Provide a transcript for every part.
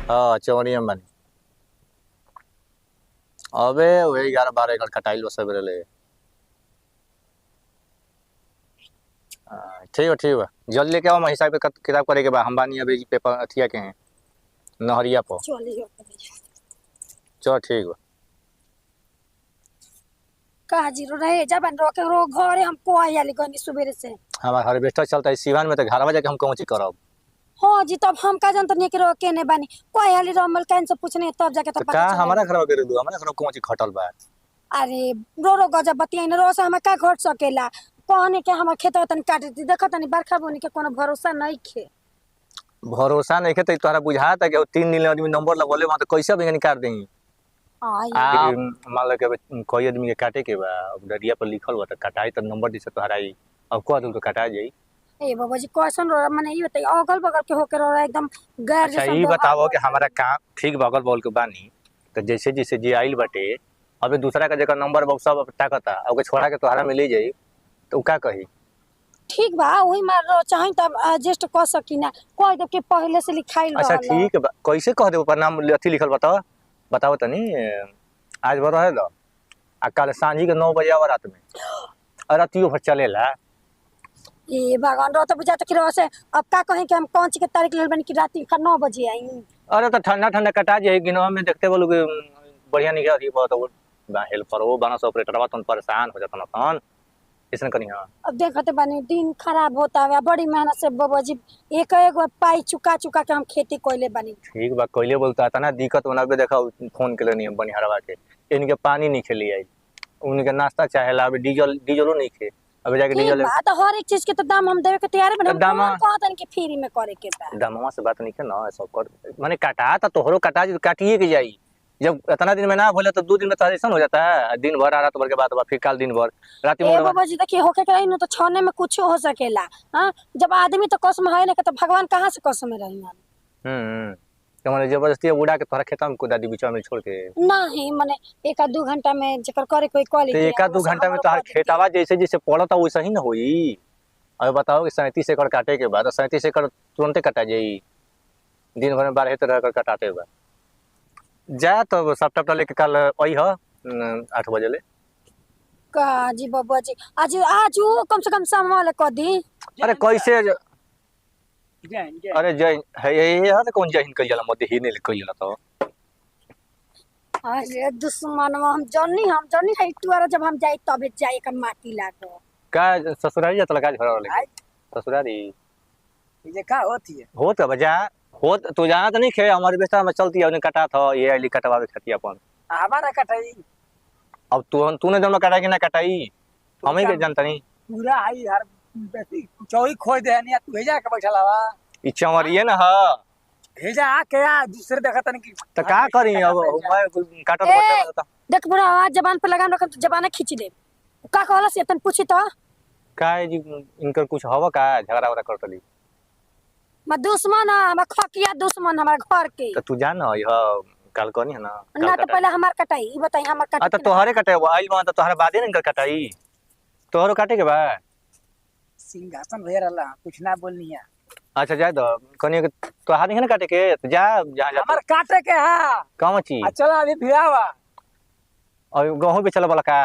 हाँ चवनिया में बानी। अबे वही 11-12 एकड़ कटाइल बस सबरे ले। ठीक बा जल्दी लेके आओ। हिसाब पे किताब करे के बा। हम बानी अभी पेपर अथिया के हैं नहरिया पर। चल ठीक बा। का जीरो रहे जा बन रोके रो घरे हमको आयाली गनी सुबेरे से। हमार हार्वेस्टर चलता है सिवान में, तो घरवा जाके हम कौन चीज करब। हां जी तब हम का जानत नहीं कि रोके ने बानी कोई हाली रमल कैन से पूछने तब जाके तब तो पता का चला। हमारा घरवा करे दू, हमारा घरवा कौन चीज खटल बा। अरे रो गजब बतिया ने रो से हम का घट सकेला कहने के हमर खेत तन काट दी देखत तनी बरखा बोनी के कोनो भरोसा नहीं खे। भरोसा नहीं खेते तोहरा बुझाता कि 3 दिन आदमी नंबर लगोले वहां तो कैसे भी निकाल देही। मान लो कि कोई आदमी के काटे के बा, अब डरिया पर लिखल बा तो कटाई तो नंबर दिसे तोहरा ही अब कह दूं तो कटा जाई। ए बाबा जी क्वेश्चन रो माने ई बताई अगल बगल के होके रो एकदम गैर अच्छा ई बताओ कि हमारा काम ठीक बगल बगल के बानी तो जैसे जैसे जे आइल बाटे अबे दूसरा का जगह नंबर बॉक्स सब ताकता ओके छोड़ा के तोहरा में ले जाई तो का कही। ठीक बा वही मार चाहि तब एडजस्ट कर सकी ना कह दे के पहले से लिखाइल अच्छा ठीक बा कैसे कह देबो पर नाम अथी लिखल बताओ तनी आज भर रहे दो आ कल सांझी के 9 बजे आवा रात में रातियो भर चलेला। ए भगवान रो तो बुझा तो कि रो से अब का कहें कि हम कौन सी के तारीख लेल बनी कि रात का 9 बजे आई। अरे तो ठंडा ठंडा कटा जाए गिनवा में देखते बोलो कि बढ़िया नहीं गया बहुत हेल्पर हो बाना से ऑपरेटरवा तुम परेशान हो जाता ना इसने कनी। हां अब देखते बानी दिन खराब होता है बड़ी मेहनत से बाबा जी एक एक पाई चुका चुका के हम खेती कोइले बानी। ठीक बा कोइले बोलता था ना दिक्कत बनाबे देखा फोन के लिए बनिहारवा के इनके पानी नहीं खेली आई उनके नाश्ता चाहेला अभी डीजलो नहीं खे अबे जाके डीजल तो हर एक चीज के तो दाम हम देवे के तैयार है हम दाम कहतन कि फ्री में करे के बा दामवा से बात नहीं के ना सब कर माने काटा तो तोहरो काटा काटिए के जाई जब इतना दिन में ना बोले तो 2 दिन में ट्रांजेक्शन हो जाता है दिन भर रात भर के बाद फिर कल दिन भर रात में। बाबा जी देखिए होके कहीं न तो छने में कुछ हो सकेला। हां जब आदमी तो कसम है ना के तो भगवान कहां से कसम में रही तो माने जबरदस्ती उड़ा के तोहरा खेता में कुदा दी बीच में छोड़ के नहीं माने 1-2 घंटा में जेकर करे कोई कॉल तो 1-2 घंटा में तोहर खेतावा जैसे जैसे पड़ता वैसे ही ना होई। अब बताओ कि 37 एकड़ काटे के बाद 37 एकड़ तुरंते कटा जाई दिन भर में 12-13 एकड़ कटाते हुआ जा तो सब टपटा लेके कल आई हो 8 बजे ले का जी बाबा जी आज वो कम से कम सामान कर दी। अरे कैसे अरे जय है ये कौन जय हिंद कल जाला मध्य ही नहीं कल जाला तो अरे दुश्मन हम जन्नी है तुआरा जब हम जाई तबे जाई का माटी लागो का ससुरारी जात लगा घर वाले ससुरारी ये का होती है होत बजा होत तू जाना तो नहीं खे हमारे बेटा में चलती है उन्हें कटा था ये आली कटवावे खाती अपन हमारा कटाई अब तूने जब कटाई कि ना कटाई हम ही के जानता नहीं पूरा आई यार चौही खोज दे नहीं तू भेजा के बैठा लावा ई चमरिए ना हां भेजा के आ दूसरे देखा तन की तो का करी अब मैं काटत बच्चा देख बुरा आवाज जबान पे लगाम रखम तो जबाने खींच दे का कहला से तन पूछी तो का जी इनकर कुछ हवा का झगड़ा वगैरह करतली मैं दुश्मन हम खकिया दुश्मन हमारे घर के तो तू जान यह काल कोनी है ना तो पहले हमार कटाई ई बताई हमार कटाई तो तोहरे कटे आइल वहां तो तोहरा बादे नहीं कटाई तोहरो काटे के बा सिंहासन भैया रहला कुछ ना बोलनी है। अच्छा जा दो कोनी के तोहरा नहीं काटे के तो जा जहां जा हमार काटे के हां कौन चीज चलो अभी भिड़ावा और गेहूं पे चला वाला का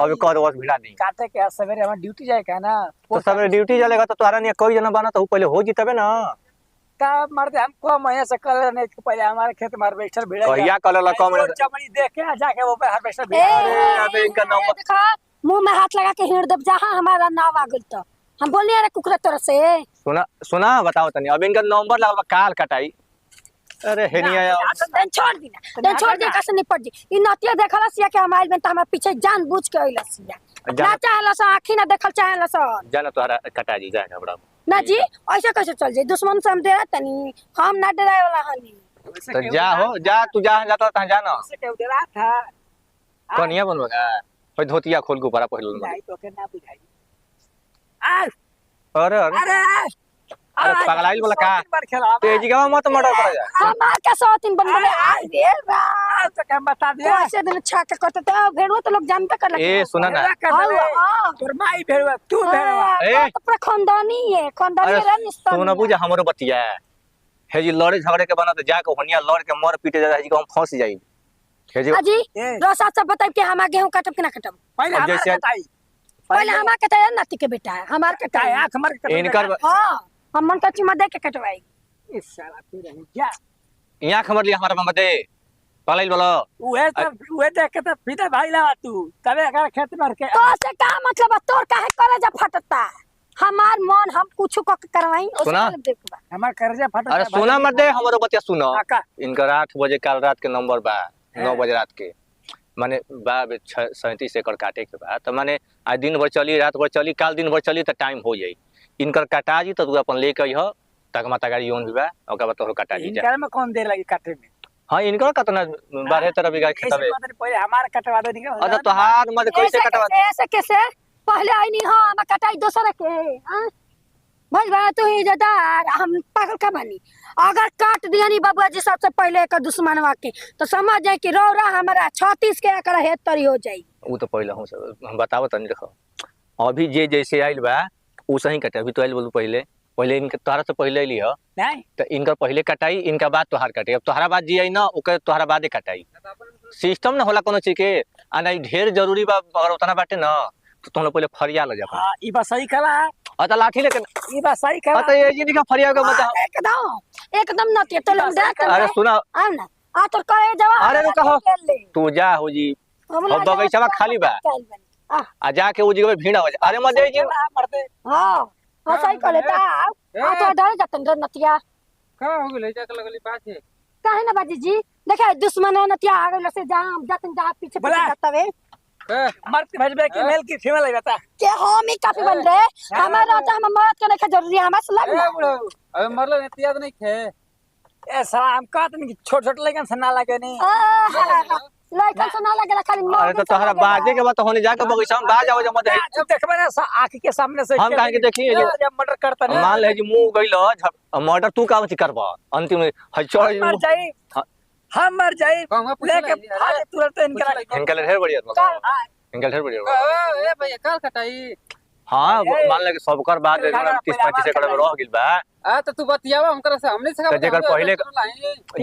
अभी कर बस भिड़ा दी काटे के सवेरे हमार ड्यूटी जाए का ना तो सवेरे ड्यूटी चलेगा तो तोहरा नहीं कोई जना बना तो पहले हो जी तबे ना का मरते हमको महीने से कल नहीं पहले हमारे खेत में हार्वेस्टर भिड़ा कहिया कलला कम चमड़ी देख के जाके वो पे हार्वेस्टर ए भिड़ा अबे इनका नंबर देखा मुंह में हाथ लगा के हिड़ दब जहां हमारा नाव आ गइल तो हम बोलिए अरे कुकरा तोर से सुना बताओ तनी अब इनका नंबर लगा काल कटाई अरे हेनिया देन छोड़ दे कैसे निपट जी ई नतिया देखला सिया के हमाइल में त हमरा पीछे जान बुझ के आइला सिया ना चाहला सा आंखी ना देखल चाहला सा जाना तोहरा कटा जी जा घबरा ना जी ऐसे कैसे चल जाई दुश्मन से हम डरा तनी हम ना डराए वाला हनी तो जा तू जा जाता ता जाना से के डरा था कनिया बनवागा ओए धोतिया खोल के ऊपर पहिल नहीं तो के ना बुझाई आ अरे अरे पगलाइल वाला का तेजी का मत मर्डर कर जा हमार का 100 बन बने आ रे तो क्या बता दिया कैसे दिन छाके करते तो भेड़वा तो लोग जानते कर लगे ए सुना ना तोर माई भेड़वा तू भेड़वा ए तो खानदानी है खानदानी रे निस्तान तू ना बुझा हमरो बतिया हे जी लड़े झगड़े के बना तो जाके होनिया लड़ के मर पीटे जा जी हम फंस जाई हे जी अजी ए। रोसा सब बताई कि हमार गेहूं काटब कि ना काटब पहले अब हमार जैसे- कटाई पहले हमार कटाई नाती के बेटा है हमार कटाई कटाई आंख मार के इनकर हां हम मन का चिमा दे के कटवाई इस साला तू रही जा यहाँ खबर लिया हमारा मत दे पलाई बोलो उहे देख के तो फिदा भाई ला तू तबे अगर खेत मार के तो से का मतलब है? तोर काहे करे जा फटता हमार मन हम कुछ को करवाई सुना? देखबा हमार कर्जा फटा अरे सुना मत दे हमारो बतिया सुनो का इनका 8 बजे काल रात के नंबर बा 9 हाँ। बजे रात के माने बा 37 एकड़ काटे के बा तो माने आज दिन भर चली रात भर चली काल दिन भर चली तो टाइम हो जाई इनकर कटा जी तो तू अपन लेके आई हो तक माता गाड़ी ओन भी बा ओकर बाद तोहरो कटा जी जा इनकर में कौन देर लगी काटे में हां इनकर कतना 12 बीघा खेत ऐसे है मतलब पहले हमार कटवा दे निकल अच्छा तोहार मत कैसे कटवा कैसे पहले आई नहीं हां हम कटाई दूसरे के हां भाई बा तू ही जदार हम पागल का बनी अगर काट दिया नहीं बाबूआ जी सबसे पहले एक दुश्मनवा के तो समझ जाए कि रौरा हमारा 36 के एकड़ हेतरी हो जाई वो तो पहले हम बताओ तनी देखो अभी जे जैसे आइल बा उसे ही कटे अभी तो आइल बोलू पहले पहले इनके तोहरा से पहले आइली हो नहीं तो इनका पहले कटाई इनका बाद तोहार कटाई अब तोहरा बाद जी आई ना ओकर तोहरा बादे कटाई सिस्टम ना होला कोनो चीज के आ नहीं ढेर जरूरी बा अगर उतना बाटे ना तो तुम लोग पहले फरिया ल जा हां ई बात सही कला आ त लाठी लेके ई बात सही कला आ त ये जी का फरिया का बता एकदम नती तो लोग देख अरे सुना आ ना आ तो कहे जवाब अरे रुका हो तू जा हो जी अब बगीचा खाली बा आ जाके वो जगह भीड़ हो जा अरे मत जी मरते हां हां सही कहले ता आ तो डर जातन रे नतिया का हो गेले जाके लगली बात है काहे ना बाजी जी देखे दुश्मन है नतिया आ गइल से जाम जातन जा पीछे पीछे जातवे मर्द भजबे की मेल की फीमेल है बता के हम ही काफी बन रहे हमारा तो हम मौत के नहीं जरूरी है हमारे से लगना अबे मरलो नहीं याद नहीं खे ए साला हम कहत नहीं छोट छोट लेकिन से ना लगे नहीं लड़का से ना लगे खाली मौत अरे तो तोहरा बाजे के बाद तो होने जाके बगीचा में बाज आओ जा मत तू देखबे ना आंख के सामने से हम काहे के देखी जब मर्डर करता ना मान ले जी मुंह गइलो मर्डर तू काम करबा अंतिम में हचड़ मर जाई हम मर जाई लेके भागे तुरंत इनका इनका ढेर बढ़िया इनका ढेर बढ़िया ए भैया काल कटाई हाँ मान ले सबकर बाद 30-35 एकड़ में रह गेल बा आ तो तू बतियावा हमकरा से हमने से तो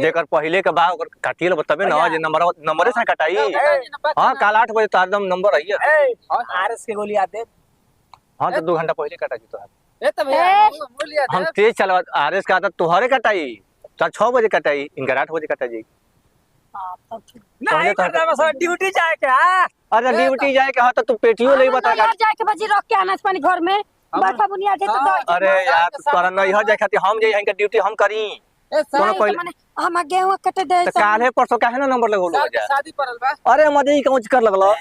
जेकर पहले के बा ओकर काटिए लो तबे ना जे नंबरे से कटाई हां काल 8 बजे तो एकदम नंबर आई है आरएस के गोली आते हां तो 2 घंटा पहले कटा जी तो ए त भैया बोलिया हम तेज चलवा आरएस का आदत तोहरे कटाई तो 6 बजे कटाई इनका 8 बजे कटा जी नहीं करता बस ड्यूटी जाए के अरे ड्यूटी जाए के तो तू पेटियो नहीं बता जाए के बजी रख के आना पानी घर में बरखा बुनिया जाए तो अरे यार तोरा नहीं हो जाए खातिर हम जे इनका ड्यूटी हम करी कोनो पहले हम गेहूं कटे दे तो काहे परसों काहे ना नंबर लगो जा शादी परल बा अरे मदई कौन कर लगलो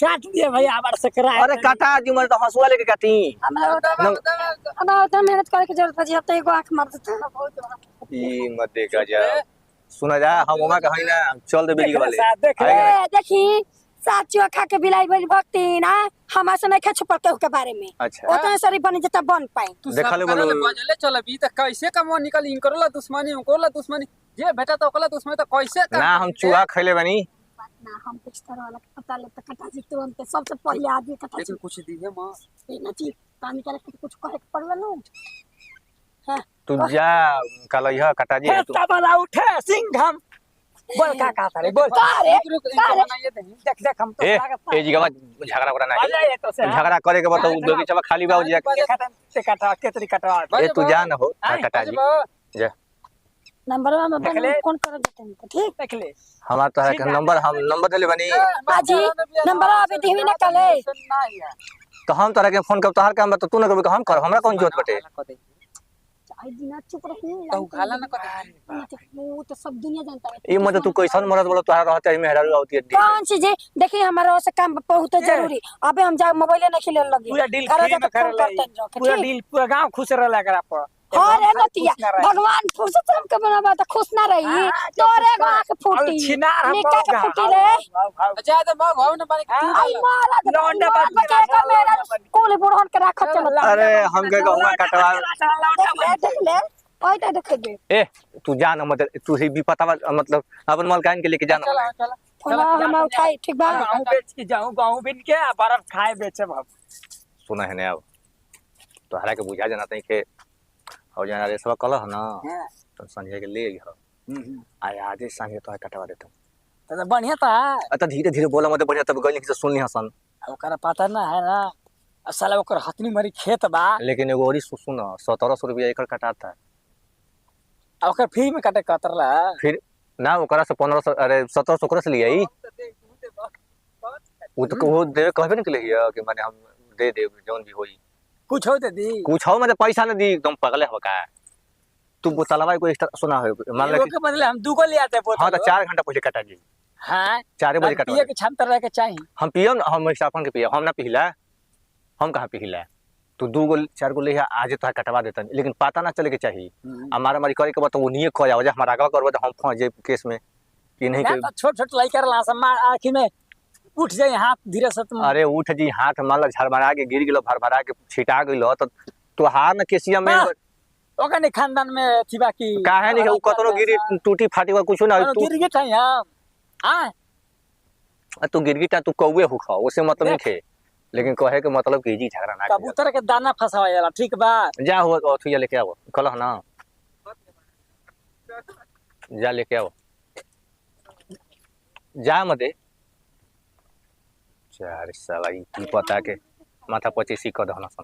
काट दिए भैया हमार से करा अरे काटा जी मर तो हंसुआ लेके काटी हमरा उतना मेहनत करे के जरूरत है अब तो एगो आंख मार देता ई मत देखा जा सुना जा हम ओमा कहीं ना चल दे बेरी वाले देखी साथ चुआ खा के बिलाई बड़ी भक्ति ना हमारे से नहीं खा छुपल के के बारे में अच्छा उतना सारी बनी जता बन पाई देखा ले बोलो बजले चलबी त कैसे कमो निकल इन करला दुश्मनी उनकोला दुश्मनी जे बेटा तो ओकला दुश्मनी त कैसे ना हम चूहा खैले बनी ना हम कुछ तरह वाला पता ले त कटा जी तुरंत सबसे पहले आदमी कटा जी कुछ दिए मां ना जी काम करे कुछ कहे के पड़वे ना हां तू जा कलैया कटा जी तू वाला उठे सिंह हम बोल का कहा रे बोल देख देख हम तो ए जगह झगड़ा करा ना तो से झगड़ा करे के बताओ बगीचा खाली बा जा से काटा केतरी काटा ए तू जा ना हो कटा जी जा नंबर में बन कौन कर देते हैं ठीक देख ले हमार तो है नंबर हम नंबर देले बनी बाजी नंबर अभी देवी ना कले तो हम तोरा के फोन कर तोहार काम तो तू ना करबे हम कर हमरा कौन जरूरत बटे आई दिना चुप रही तो गाला न कर वो तो सब दुनिया जानता है ई मत तू कैसन मरद बोलो तोहार रहते है मेहरारू आवती है कौन चीज देखिए हमारा से काम बहुत जरूरी अबे हम जा मोबाइल नहीं खेले लगी पूरा डील फ्री में कर ले पूरा डील पूरा गांव खुश रहला कर आप अरे नतिया भगवान फुर्सत से हमके बनावा त खुश ना रही तोरे गो आंख फूटी छिनार निका के फूटी ले अच्छा तो मैं भाव न बारी आई मारा लौंडा बच्चे का मेरा कोले बुढ़न के रखत चल अरे हम के गहुआ कटवा देख ले ओए तो देख दे ए तू जा ना मत तू ही भी पता मतलब अपन मलकान के लेके जाना चला चला फोन हम उठाई ठीक बा गांव बेच के जाऊं गांव बिन के बर्फ खाए बेचे बाप सुना है ने अब तोहरा के बुझा जाना तई के और जाना रे सब कलह ना तो संजय के ले गया आए आजे संजय तो कटवा देता तो बढ़िया था अत धीरे धीरे बोला मत बढ़िया तब गइल से सुन लिया सन ओकरा पता ना है ना साला ओकर हथनी मरी खेत बा लेकिन एगो और सुन 1700 रुपया एकड़ कटाता है ओकर फ्री में काटे कतरला फिर ना ओकरा से 1500 अरे 1700 ओकरा से लिया ही वो तो वो दे कहबे नहीं के लिए कि माने हम दे दे जौन भी होई कुछ हो दे दी कुछ हो मतलब पैसा न दी एकदम पगले हो का तू बोतलवा को एक्स्ट्रा सुना हो मान ले के बदले हम दूगो ले आते बोतल हां तो 4 घंटा पहले कटा जी हां 4 बजे कटा पिए के क्षमता रह के चाहिए हम पियम हम स्टाफन के पिया हम ना पिला हम कहां पिला तू 2 गो 4 गो ले आज तो कटवा देता लेकिन पता ना चले के चाहिए हमारा मरी करे के बाद तो वो नहीं खो जाओ हमारा आगे करबो तो हम फंस जाए केस में कि नहीं के छोट छोट लइका ला सम्मा आखी में उठ जाए हाथ धीरे से तुम अरे उठ जी हाथ मान ला झरमरा के गिर गेलो भरभरा के छिटा गेलो तो हार न केसिया में ओका ने खानदान में थिबा की काहे नहीं उ कतनो गिरी टूटी फाटी वा कुछ ना तू गिर गए हम हां तू गिरगिटा तू कौवे हो खा उसे मतलब नहीं खे लेकिन कहे के मतलब कि जी झगड़ा ना कबूतर के दाना फसावा जाला ठीक बा जा हो अथुया लेके आओ कल ना जा लेके आओ जा मते चार साला ई की पता के माथा पचीसी क दहना सन